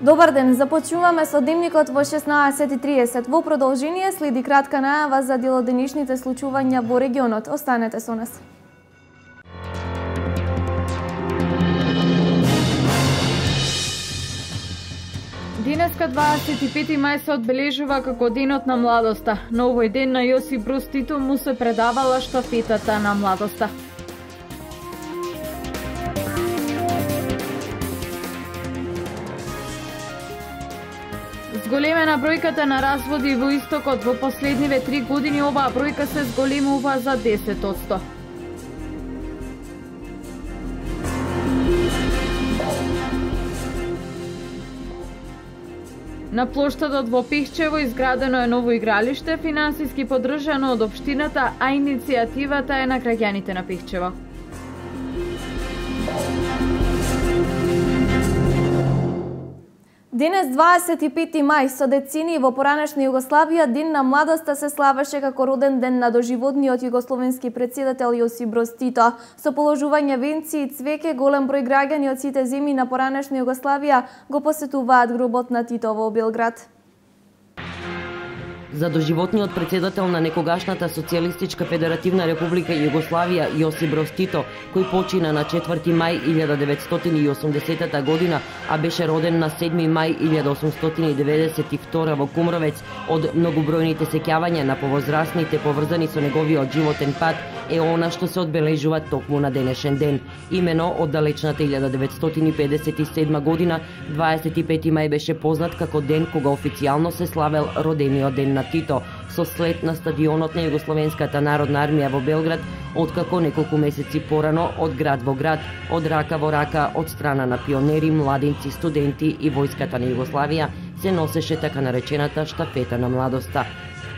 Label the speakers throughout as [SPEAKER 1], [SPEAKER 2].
[SPEAKER 1] Добар ден, започнуваме со дневникот во 16:30. Во продолжение следи кратка најава за делоденишните случувања во регионот. Останете со нас. Денеска 25 мај се одбележува како денот на младоста. На овој ден на Јосип Броз Тито му се предавала штафетата на младоста. Зголемена бројката на разводи во Истокот во последниве 3 години, оваа бројка се зголемува за 10%. На плоштадот во Пехчево изградено е ново игралиште, финансиски поддржано од општината, а иницијативата е на граѓаните на Пехчево. Денес 25 мај, со децении во поранешна Југославија, Ден на младоста се славеше како роден ден на доживотниот југословенски претседател Јосип Броз Тито. Со положување венци и цвеќе, голем број граѓани од сите земји на поранешна Југославија го посетуваат гробот на Тито во Белград.
[SPEAKER 2] За доживотниот претседател на некогашната Социјалистичка Федеративна Република Југославија Јосип Броз Тито, кој почина на 4 мај 1980 година, а беше роден на 7 мај 1892 во Кумровец, од многобројните сеќавања на повозрасните поврзани со неговиот животен пат, е она што се одбележува токму на денешен ден. Имено од далечната 1957 година, 25 мај беше познат како ден кога официјално се славел родениот ден на Тито, со слет на стадионот на Југословенската народна армија во Белград, откако неколку месеци порано од град во град, од рака во рака, од страна на пионери, младинци, студенти и војската на Југославија се носеше така наречената штафета на младоста.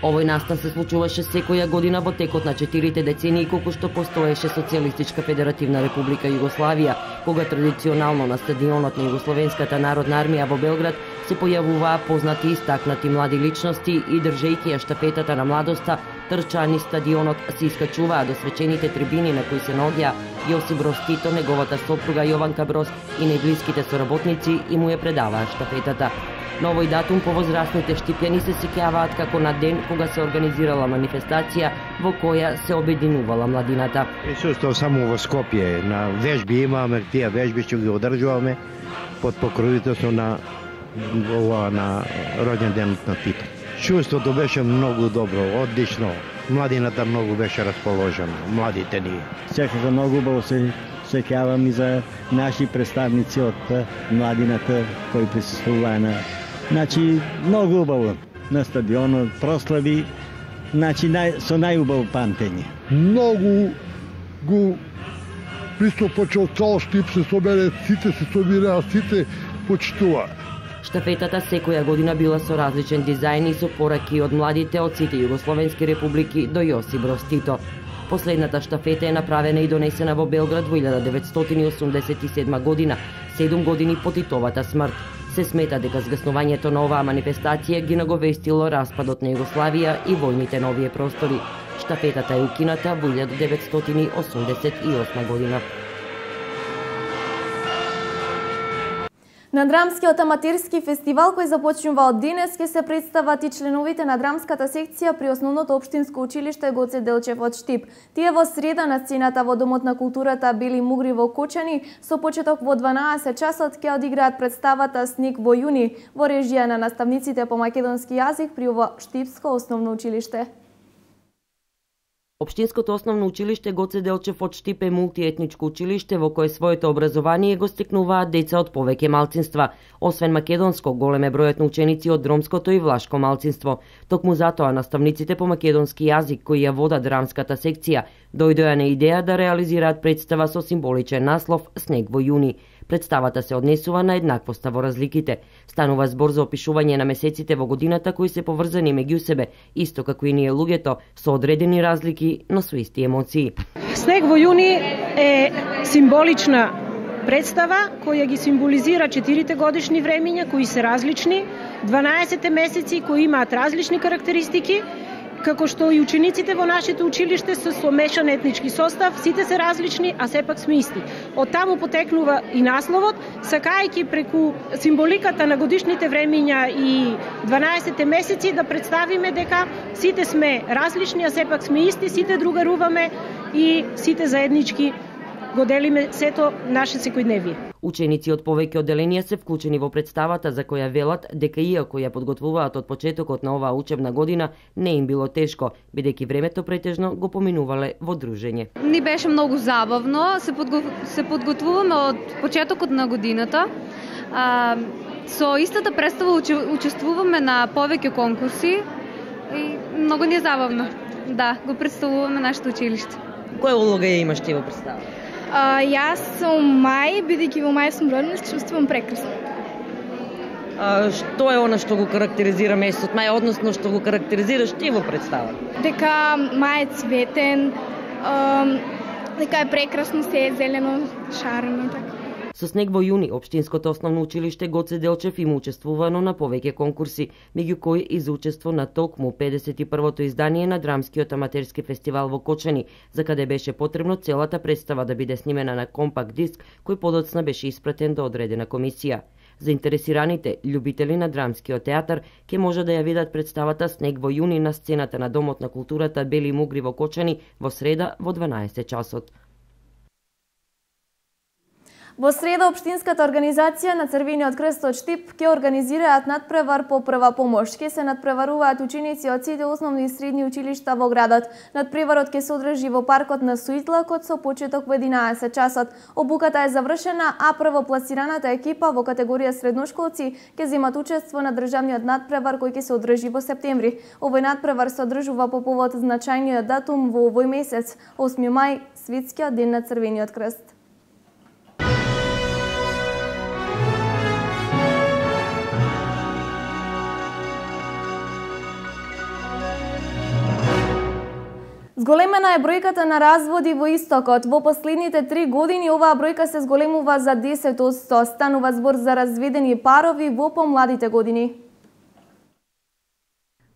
[SPEAKER 2] Овој настан се случуваше секоја година во текот на 4 децении колку што постоеше Социјалистичка Федеративна Република Југославија, кога традиционално на стадионот на Југословенската народна армија во Белград се појавуваа познати и истакнати млади личности и држејќи ја штафетата на младоста, трчани стадионот се искачуваа до свечените трибини на кои се наоѓа Јосип Броз Тито, неговата сопруга Јованка Броз и најблиските соработници и му ја предаваа штафетата. На овој датум повозрастните штипјани се сеќаваат како на ден кога се организирала манифестација во која се обединувала младината.
[SPEAKER 3] Присуствував само во Скопје, на вежби имаме, тие вежби што ги одржуваме под покровителство на роден денот на Тито. Чувството беше многу добро, одлично. Младината многу беше расположена, младите ни.
[SPEAKER 4] Секако многу убаво се сеќавам и за наши представници од младината кои присуствуваа на. Значи, многу убаво на стадионот, прослави, значи со најубаво памтење.
[SPEAKER 5] Многу го пристапачал цел Штип, се собере сите, се собираа сите, почитуваа.
[SPEAKER 2] Штафетата секоја година била со различен дизајн и со пораки од младите од сите југословенски републики до Јосип Броз Тито. Последната штафета е направена и донесена во Белград во 1987 година, 7 години по Титовата смрт. Се смета дека згаснувањето на оваа манифестација ги наговестило распадот на Југославија и војните на овие простори. Штафетата е укината во 1988 година.
[SPEAKER 1] На Драмскиот аматерски фестивал кој започнува од денес ќе се представат и членовите на драмската секција при Основното општинско училиште Гоце Делчев од Штип. Тие во среда на сцената во Домот на културата Бели Мугри во Кочани со почеток во 12 часот ќе одиграат представата Снег во јуни во режија на наставниците по македонски јазик при ово Штипско основно училиште.
[SPEAKER 2] Општинското основно училиште Гоце Делчев од Штип е мултиетничко училиште во кое своето образование го стекнуваат деца од повеќе малцинства. Освен македонско, голем е бројот на ученици од ромското и влашко малцинство. Токму затоа наставниците по македонски јазик кои ја водат драмската секција дојдоа на идеја да реализираат представа со символичен наслов Снег во јуни. Представата се однесува на еднаквоста во разликите. Станува збор за опишување на месеците во годината кои се поврзани меѓу себе, исто како и ние луѓето, со одредени разлики, но со исти емоции.
[SPEAKER 6] Снег во јуни е символична представа која ги символизира 4 годишни времиња кои се различни, 12 месеци кои имаат различни карактеристики како што и учениците во нашето училиште се со мешан етнички состав, сите се различни, а сепак сме исти. Од таму потекнува и насловот, сакајќи преку символиката на годишните времиња и 12 месеци да представиме дека сите сме различни, а сепак сме исти, сите другаруваме и сите заеднички го делиме сето наше секојдневие.
[SPEAKER 2] Ученици од повеќе одделенија се вклучени во представата за која велат дека иако ја подготвуваат од почетокот на оваа учебна година, не им било тешко, бидејќи времето претежно го поминувале во дружење.
[SPEAKER 7] Ни беше многу забавно, се подготвуваме од почетокот на годината. Со истата представа учествуваме на повеќе конкурси и многу ни е забавно. Да, го представуваме нашето училиште.
[SPEAKER 2] Која улога ја имаш ти во представа?
[SPEAKER 8] Јас сум Мај, бидејќи во Мај сум родена, се чувствувам прекрасно.
[SPEAKER 2] Што е она што го карактеризира месецот Мај, односно што го карактеризираш ти во представа?
[SPEAKER 8] Дека Мај е цветен, дека е прекрасно, се е зелено, шарено, така.
[SPEAKER 2] Со снег во јуни, Општинското основно училиште Гоце Делчев има учествувано на повеќе конкурси, меѓу кои и за учество на токму 51-то издание на Драмскиот аматерски фестивал во Кочани, за каде беше потребно целата представа да биде снимена на компакт диск, кој подоцна беше испратен до одредена комисија. Заинтересираните љубители на драмскиот театар ќе може да ја видат представата Снег во јуни на сцената на Домот на културата Бели Мугри во Кочани во среда во 12 часот.
[SPEAKER 1] Во среда, Општинската организација на Црвениот крст од Штип ќе организираат надпревар по прва помош. Ќе се надпреваруваат ученици од сите основни и средни училишта во градот. Надпреварот ќе се одржи во паркот на Суитлакот со почеток во 11 часот. Обуката е завршена, а првопласираната екипа во категорија средношколци ќе земат учество на државниот надпревар кој ќе се одржи во септември. Овој надпревар се одржува по повод значајниот датум во овој месец, 8 мај, Светскиот ден на Црвениот крст. Зголемена е бројката на разводи во Истокот. Во последните 3 години оваа бројка се зголемува за 10%. Станува збор за разведени парови во помладите години.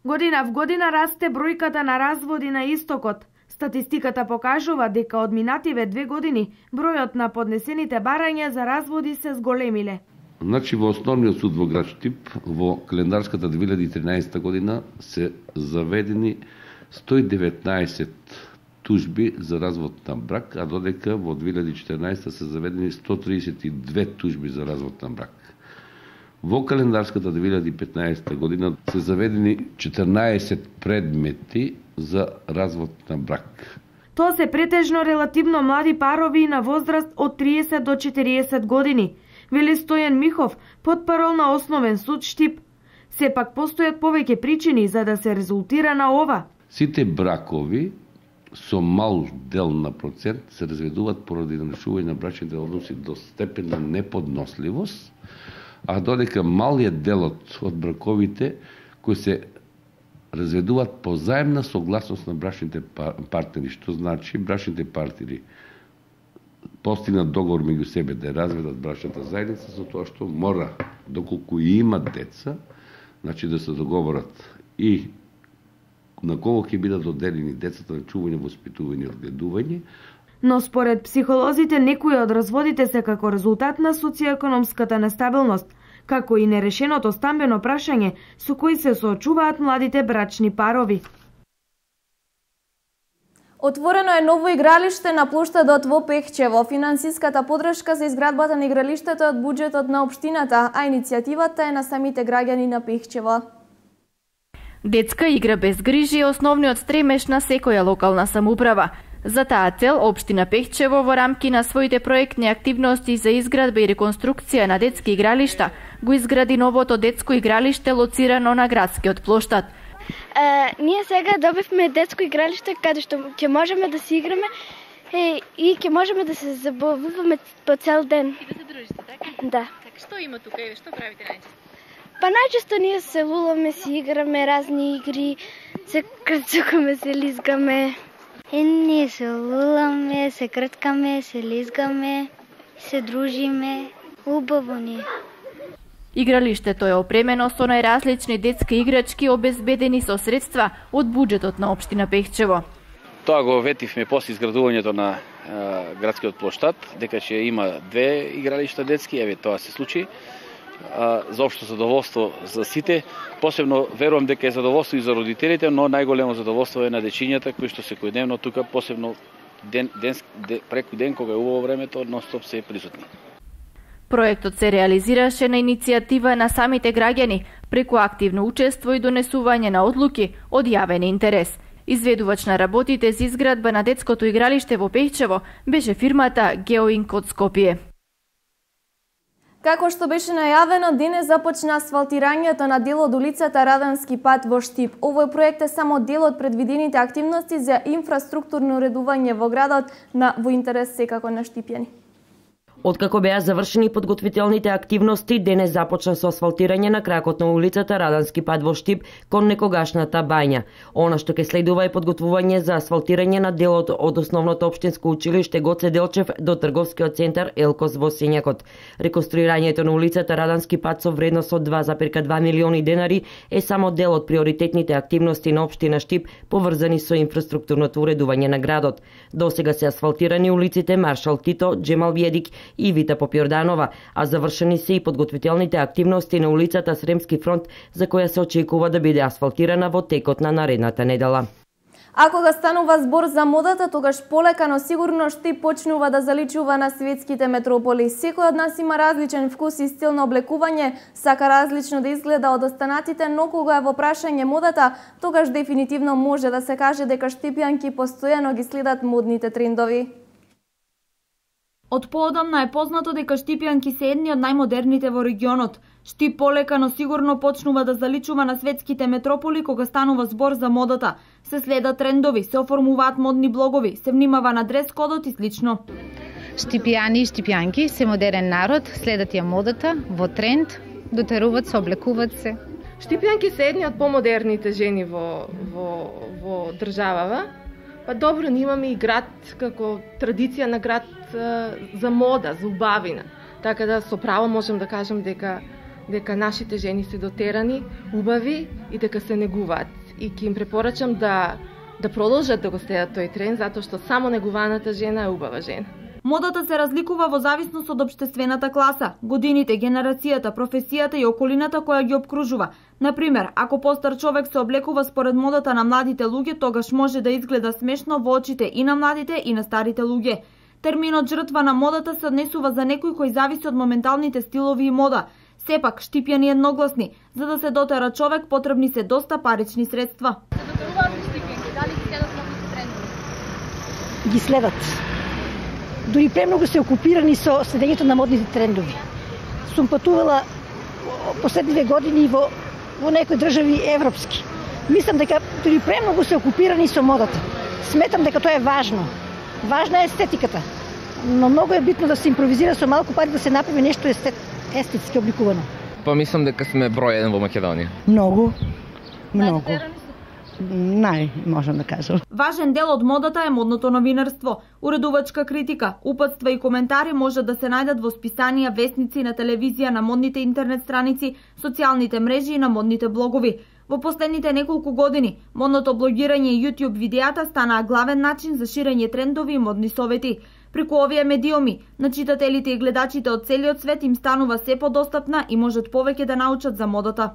[SPEAKER 9] Година в година расте бројката на разводи на Истокот. Статистиката покажува дека од минативе 2 години бројот на поднесените барања за разводи се зголемиле.
[SPEAKER 10] Значи во основниот суд во град Штип во календарската 2013 година се заведени 119 тужби за развод на брак, а додека во 2014 се заведени 132 тужби за развод на брак. Во календарската 2015 година се заведени 14 предмети за развод на брак.
[SPEAKER 9] Тоа се претежно релативно млади парови на возраст од 30 до 40 години, вели Стојан Михов, потпарол на Основен суд Штип. Сепак постојат повеќе причини за да се резултира на ова.
[SPEAKER 10] Сите бракови со мал дел на процент се разведуваат поради нарушување на брачните односи до степен на неподносливост, а додека малиот делот од браковите кои се разведуваат по заемна согласност на брачните партнери, што значи брачните партнери постигнат договор меѓу себе да разведат брачната заедница за тоа што мора, доколку и имат деца, значи да се договорат и на кого ќе бидат доделени децата на чување, воспитување и одгледување.
[SPEAKER 9] Но според психолозите, некои од разводите се како резултат на социјоекономската нестабилност, како и нерешеното стамбено прашање со кои се соочуваат младите брачни парови.
[SPEAKER 1] Отворено е ново игралиште на плоштадот во Пехчево. Финансиската подршка за изградбата на игралиштето е од буџетот на општината, а иницијативата е на самите граѓани на Пехчево.
[SPEAKER 11] Детска игра без грижи е основниот стремеж на секоја локална самоуправа. За таа цел, општина Пехчево во рамки на своите проектни активности за изградба и реконструкција на детски игралишта го изгради новото детско игралиште лоцирано на градскиот плоштад.
[SPEAKER 12] Ние сега добивме детско игралиште каде што ќе можеме да си играме и ќе можеме да се забавуваме по цел ден.
[SPEAKER 11] И да се дружите, така?
[SPEAKER 12] Да.
[SPEAKER 11] Така, што има тука и што правите најчесто?
[SPEAKER 12] Па најчесто ние се луламе, си играме разни игри, се крцукаме, се лизгаме.
[SPEAKER 13] Ние се луламе, се крткаме, се лизгаме, се дружиме. Убаво ни е.
[SPEAKER 11] Игралиштето е опремено со најразлични детски играчки обезбедени со средства од буџетот на општина Пехчево.
[SPEAKER 14] Тоа го ветивме после изградувањето на градскиот плоштад, дека ќе има 2 игралишта детски, еве тоа се случи. За општо задоволство за сите, посебно верувам дека е задоволство и за родителите, но најголемо задоволство е на дечињата кои што секојдневно тука, посебно преку ден кога е убаво времето, нон-стоп се присутни.
[SPEAKER 11] Проектот се реализираше на иницијатива на самите граѓани преку активно учество и донесување на одлуки од јавен интерес. Изведувач на работите за изградба на детското игралиште во Пехчево беше фирмата Геоинк од Скопје.
[SPEAKER 1] Како што беше најавено, денес започна асфалтирањето на дел од улицата Радански пат во Штип. Овој проект е само дел од предвидените активности за инфраструктурно уредување во градот во интерес секако на штипјани.
[SPEAKER 2] Откако беа завршени подготвителните активности, денес започна со асфалтирање на кракот на улицата Радански пат во Штип кон некогашната бања. Она што ќе следува е подготвување за асфалтирање на делот од основното општинско училиште Гоце Делчев до трговскиот центар Елкос во Сењакот. Реконструирањето на улицата Радански пат со вредност од 2,2 милиони денари е само дел од приоритетните активности на општина Штип поврзани со инфраструктурното уредување на градот. Досега се асфалтирани улиците Маршал Тито, Джемал Вједик и Вита Попјорданова, а завршени се и подготвителните активности на улицата Сремски фронт, за која се очекува да биде асфалтирана во текот на наредната недела.
[SPEAKER 1] А кога станува збор за модата, тогаш полека, но сигурно Штип почнува да заличува на светските метрополи. Секој од нас има различен вкус и стил на облекување, сака различно да изгледа од останатите, но кога е во прашање модата, тогаш дефинитивно може да се каже дека штипјанки постојано ги следат модните трендови.
[SPEAKER 15] Од поодамна е познато дека штипјанки се едни од најмодерните во регионот. Штип полека, но сигурно почнува да заличува на светските метрополи кога станува збор за модата. Се следат трендови, се оформуваат модни блогови, се внимава на дрес кодот и слично.
[SPEAKER 16] Штипјани и штипјанки се модерен народ, следат ја модата, во тренд, дотеруваат се, облекуваат се.
[SPEAKER 17] Штипјанки се едни од помодерните жени во државава. Па добро, ние имаме и град како традиција на град за мода, за убавина. Така да со право можам да кажам дека нашите жени се дотерани, убави и дека се негуваат. И ќе им препорачам да продолжат да го следат тој тренд, затоа што само негуваната жена е убава жена.
[SPEAKER 15] Модата се разликува во зависност од општествената класа, годините, генерацијата, професијата и околината која ги обкружува. Например, ако постар човек се облекува според модата на младите луѓе, тогаш може да изгледа смешно во очите и на младите и на старите луѓе. Терминот жртва на модата се однесува за некој кој зависи од моменталните стилови и мода. Сепак, штипјани едногласни, за да се дотера човек потребни се доста парични средства.
[SPEAKER 18] Ги следат. Дори премногу се окупирани со следењето на модните трендови. Сум патувала последниве години во некои држави европски. Мислам дека дори премногу се окупирани со модата. Сметам дека тоа е важно. Важна е естетиката. Но многу е битно да се импровизира со малку пари да се направи нешто естетски обликувано.
[SPEAKER 19] Па мислам дека сме број 1 во Македонија.
[SPEAKER 18] Многу. Можам да кажам.
[SPEAKER 15] Важен дел од модата е модното новинарство. Уредувачка критика, упатства и коментари може да се најдат во списанија, весници, на телевизија, на модните интернет страници, социјалните мрежи и на модните блогови. Во последните неколку години, модното блогирање и YouTube видеата станаа главен начин за ширење трендови и модни совети. Преку овие медиуми, на читателите и гледачите од целиот свет им станува се подостапна и можат повеќе да научат за модата.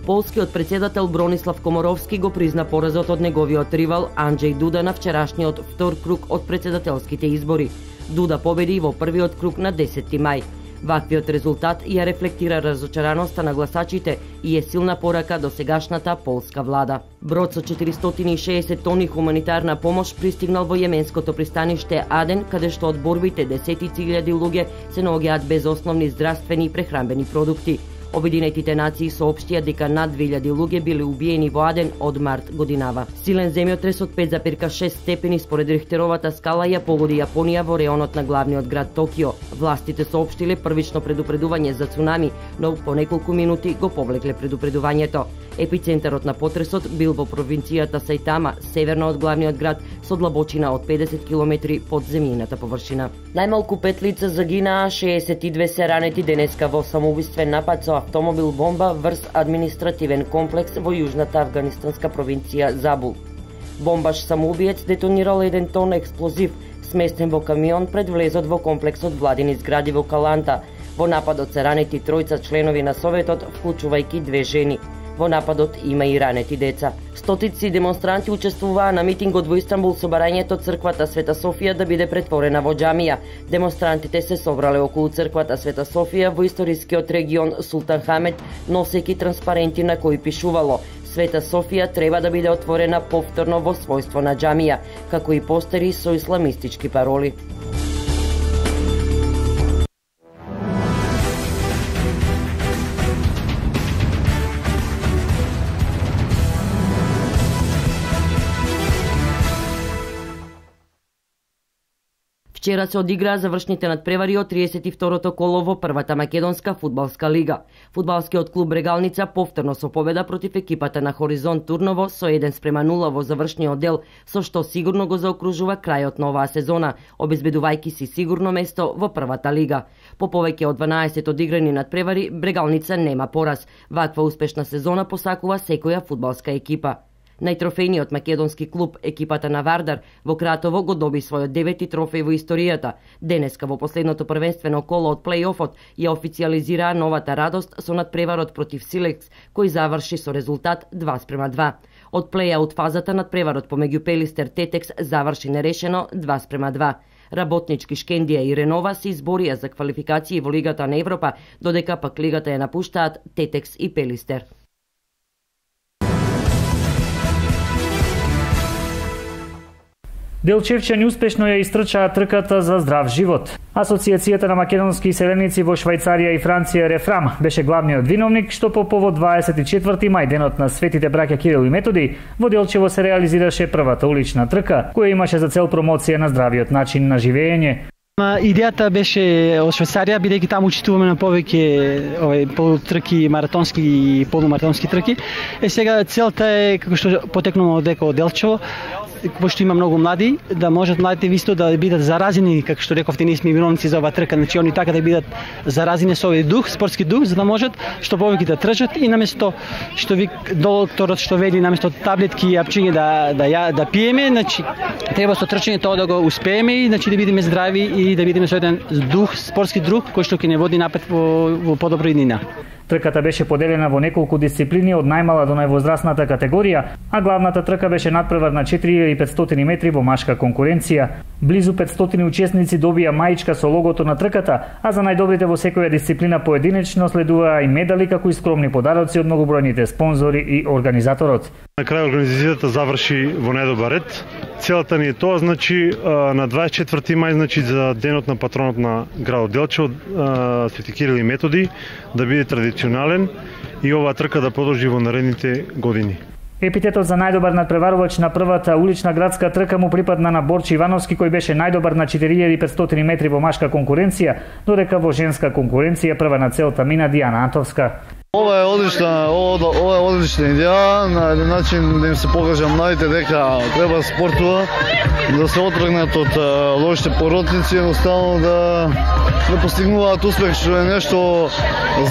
[SPEAKER 2] Полскиот председател Бронислав Комаровски го призна поразот од неговиот ривал Анџеј Дуда на вчерашниот втор круг од председателските избори. Дуда победи во првиот круг на 10 мај. Ваквиот резултат ја рефлектира разочараноста на гласачите и е силна порака до сегашната полска влада. Брод со 460 тони хуманитарна помош пристигнал во јеменското пристаниште Аден, каде што од борбите десетици илјади луѓе се наоѓаат без основни здравствени и прехранбени продукти. Обединетите нации соопштија дека над 2000 луѓе биле убиени во Аден од март годинава. Силен земјотрес од 5,6 степени според Рихтеровата скала ја погоди Јапонија во реонот на главниот град Токио. Властите соопштиле првично предупредување за цунами, но по неколку минути го повлекле предупредувањето. Епицентарот на потресот бил во провинцијата Саитама, северно од главниот град, со длабочина од 50 км под земјината површина. Најмалку 5 лица загинаа, 62 се ранети денеска во самоубиствен напад со автомобил бомба врз административен комплекс во јужната афганистанска провинција Забул. Бомбаш самоубиец детонирал 1 тон експлозив, сместен во камион пред влезот во комплексот владини згради во Каланта. Во нападот се ранети тројца членови на Советот, вклучувајќи 2 жени. Во нападот има и ранети деца. Стотици демонстранти учествуваа на митингот во Истанбул со барањето црквата Света Софија да биде претворена во џамија. Демонстрантите се собрале околу црквата Света Софија во историскиот регион Султан Хамед, носејќи транспаренти на кои пишувало: Света Софија треба да биде отворена повторно во својство на џамија, како и постери со исламистички пароли. Вчера се одиграа завршните надпревари од 32-то коло во првата македонска фудбалска лига. Фудбалскиот клуб Брегалница повторно со победа против екипата на Хоризонт Турново со 1:0 во завршниот дел, со што сигурно го заокружува крајот на оваа сезона, обезбедувајќи си сигурно место во првата лига. По повеќе од 12 одиграни надпревари, Брегалница нема пораз. Ваква успешна сезона посакува секоја фудбалска екипа. Најтрофејниот македонски клуб, екипата на Вардар, во Кратово го доби својот 9-ти трофеј во историјата. Денеска во последното првенствено коло од плей-офот ја официјализираа новата радост со надпреварот против Силекс, кој заврши со резултат 2:2. Од плей-аут фазата надпреварот помеѓу Пелистер Тетекс заврши нерешено 2:2. Работнички Шкендија и Ренова се изборија за квалификации во Лигата на Европа, додека пак лигата ја напуштаат Тетекс и Пелистер.
[SPEAKER 20] Делчевчани успешно ја истрчаа трката за здрав живот. Асоцијацијата на македонски иселеници во Швајцарија и Франција Рефрам беше главниот виновник што по повод 24 мај, денот на светите браќа Кирил и Методи, во Делчево се реализираше првата улична трка, која имаше за цел промоција на здравиот начин на живење.
[SPEAKER 21] Идејата беше од Швајцарија, бидејќи таму учествуваме на повеќе полутрки, маратонски и полумаратонски трки. Сега целта е, како што потекнува од дека од Делчево, пошто има многу млади, да можат младите висто да бидат заразени, како што рековте, ние сме виновници за оваа трка, значи они така да бидат заразени со овој дух, спортски дух, за да можат што повеќе да трчат и наместо што ви докторот што вели наместо таблетки и апчиња да пиеме, значи треба со трчање тоа да го успееме и значи да бидеме здрави и да бидеме со еден дух, спортски дух кој што ќе не води напред во подобро иднина.
[SPEAKER 20] Трката беше поделена во неколку дисциплини од најмала до највозрастната категорија, а главната трка беше надпревар на 4500 метри во машка конкуренција. Близу 500 учесници добија маичка со логото на трката, а за најдобрите во секоја дисциплина поединечно следуваа и медали како и скромни подароци од многобројните спонзори и организаторот.
[SPEAKER 22] На крај организацијата заврши во најдобар ред. Целата ни е тоа, значи на 24 мај, значи за денот на патронот на градот Делчево, Свети Кирил и Методи, да биде традиционален и оваа трка да продолжи во наредните години.
[SPEAKER 20] Епитетот за најдобар надпреварувач на првата улична градска трка му припадна на Борче Ивановски, кој беше најдобар на 4500 метри во машка конкуренција, додека во женска конкуренција прва на целта мина Дијана Антовска.
[SPEAKER 23] Ова е одлична идеја, на еден начин да им се покаже младите дека треба спортува, да се отргнат од лошите поротници, едноставно да постигнуваат успех, што е нешто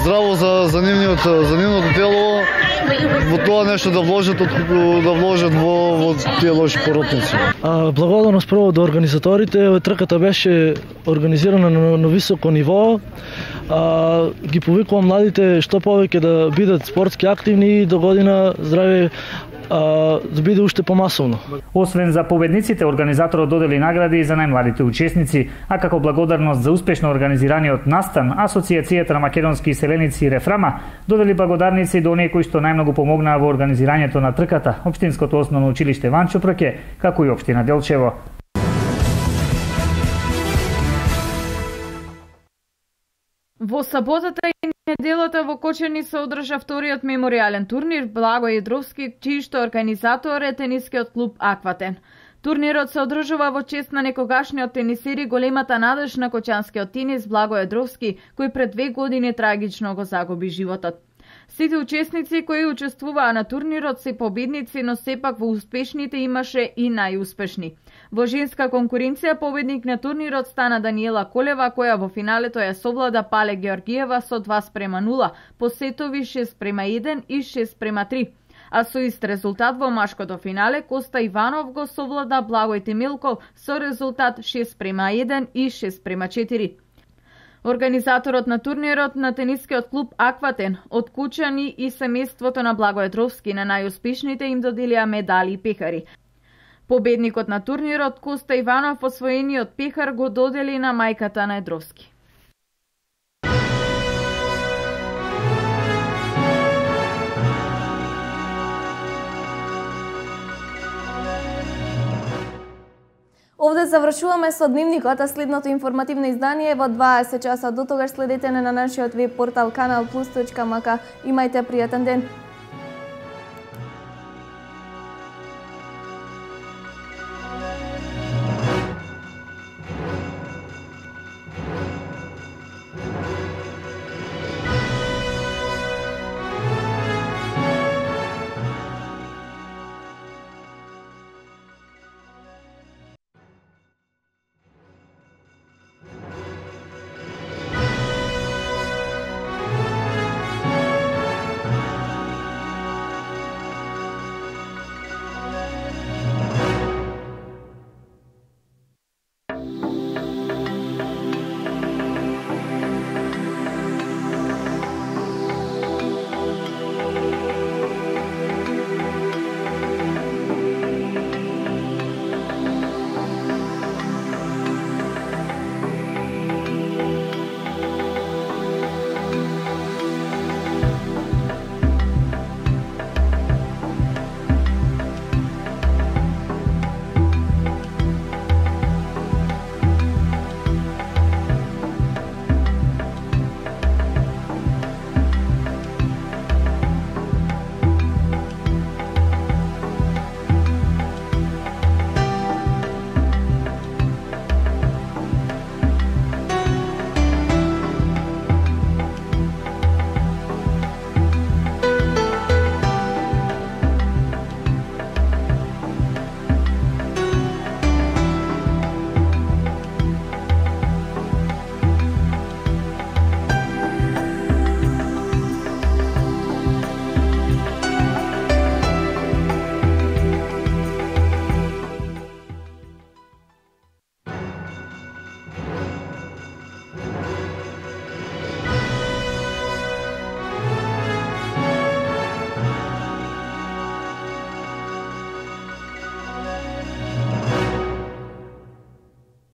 [SPEAKER 23] здраво за нивното тело, во тоа нешто да вложат во тие лоши поротници.
[SPEAKER 24] Благодарност прво до организаторите, трката беше организирана на високо ниво. Ги повикувам младите што повеќе да бидат спортски активни и до година здраве да биде уште помасовно.
[SPEAKER 20] Освен за победниците, организаторот додели награди и за најмладите учесници, а како благодарност за успешно организираниот настан, Асоцијацијата на македонски иселеници Рефрама додели благодарници до оние кои што најмногу помогнаа во организирањето на трката, Општинското основно училиште Ванчо Прке, како и Општина Делчево.
[SPEAKER 15] Во саботата и неделата во Кочани се одржа вториот меморијален турнир Благој Једровски, чиј што организатор е тенискиот клуб Акватен. Турнирот се одржува во чест на некогашниот тенисер и големата надеж на кочанскиот тенис Благој Једровски, кој пред 2 години трагично го загуби животот.
[SPEAKER 3] Сите учесници кои учествуваа на турнирот се победници, но сепак во успешните имаше и најуспешни. Во женска конкуренција победник на турнирот стана Даниела Колева, која во финалето ја совлада Пале Георгиева со 2:0, по сетови 6:1 и 6:3. А со ист резултат во машкото финале Коста Иванов го совлада Благој Темелков со резултат 6:1 и 6:4. Организаторот на турнирот на тенискиот клуб Акватен од кучани и семејството на Благој Дровски на најуспешните им доделија медали и пехари. Победникот на турнирот Коста Иванов освоениот пехар го додели на мајката на Едровски.
[SPEAKER 1] Овде завршуваме со дневникот, а следното информативно издание во 20 часа. До тогаш следете на нашиот веб портал kanalplus.mk. Имајте пријатен ден.